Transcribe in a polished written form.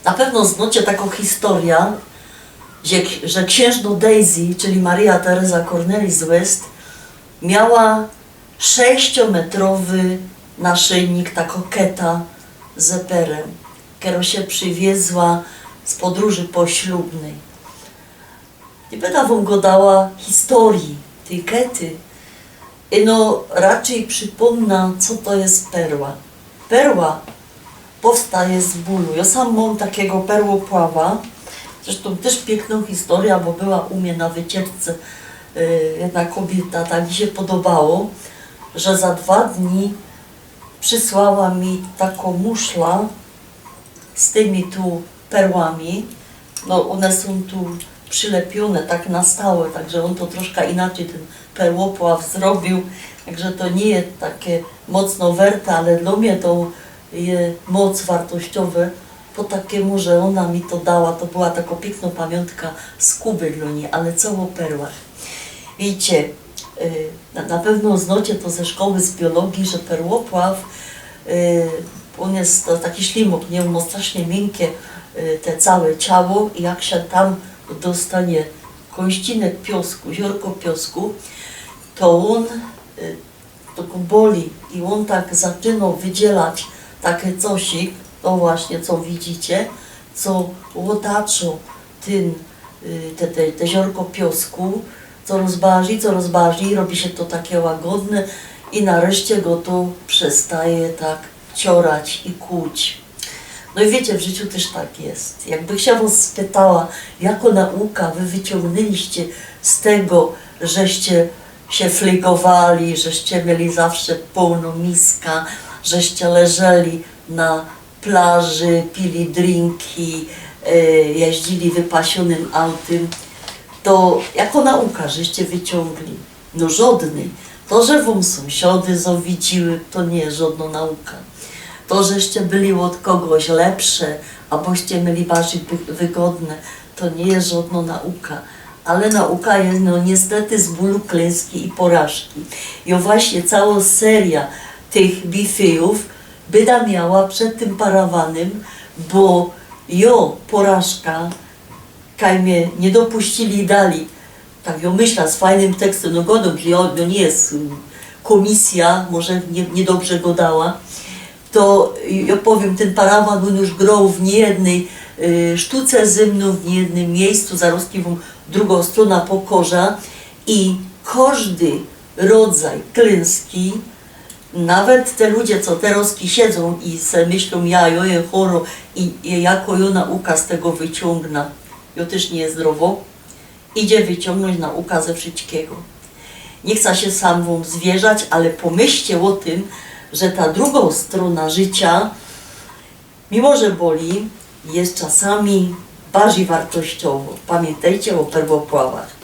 Na pewno znacie taką historię, że księżną Daisy, czyli Maria Teresa Cornelis West, miała 6-metrowy naszyjnik, ta koketa z eperem, którą się przywiezła z podróży poślubnej. Nie będę wam go dała historii tej kety, no raczej przypomnę, co to jest perła. Perła powstaje z bólu. Ja sam mam takiego perłopława, zresztą też piękną historię, bo była u mnie na wycieczce jedna kobieta, tak mi się podobało, że za 2 dni przysłała mi taką muszlę z tymi tu perłami. No one są tu przylepione tak na stałe, także on to troszkę inaczej ten perłopław zrobił, także to nie jest takie mocno warte, ale dla mnie to jest moc wartościowe po takiemu, że ona mi to dała, to była taka piękna pamiątka z Kuby dla niej, ale co o perłach. Widzicie, na pewno znacie to ze szkoły z biologii, że perłopław, on jest to taki ślimok, nie? On ma strasznie miękkie te całe ciało i jak się tam dostanie kościnek piosku, ziarko piosku, to on to go boli i on tak zaczyna wydzielać takie cosik, to właśnie co widzicie, co łotaczą te ziarko piosku, co rozbaży, robi się to takie łagodne i nareszcie go to przestaje tak ciorać i kłuć. No i wiecie, w życiu też tak jest. Jakby się was spytała, jako nauka wy wyciągnęliście z tego, żeście się flygowali, żeście mieli zawsze pełno miska, żeście leżeli na plaży, pili drinki, jeździli wypasionym autem, to jako nauka żeście wyciągli? No żadnej. To, że wam sąsiady zawidziły, to nie jest żadna nauka. To, żeście byli od kogoś lepsze, a boście mieli bardziej wygodne, to nie jest żadna nauka. Ale nauka jest no niestety z bólu, klęski i porażki. I właśnie cała seria tych bifejów byda miała przed tym parawanem, bo porażka, kaj mnie nie dopuścili i dali. Tak ją myślę z fajnym tekstem, no godą, że nie jest komisja, może niedobrze go dała, to ja powiem, ten parawan on już grał w niejednej sztuce ze mną, w niejednym miejscu, za Roskiwą drugą stronę pokorza i każdy rodzaj klęski, nawet te ludzie, co te Roski siedzą i se myślą, ja je choro i jako ja nauka z tego wyciągna, ja też nie jest zdrowo, idzie wyciągnąć nauka ze wszystkiego. Nie chcę się sam wam zwierzać, ale pomyślcie o tym, że ta drugą strona życia, mimo że boli, jest czasami bardziej wartościowo. Pamiętajcie o perłopławach.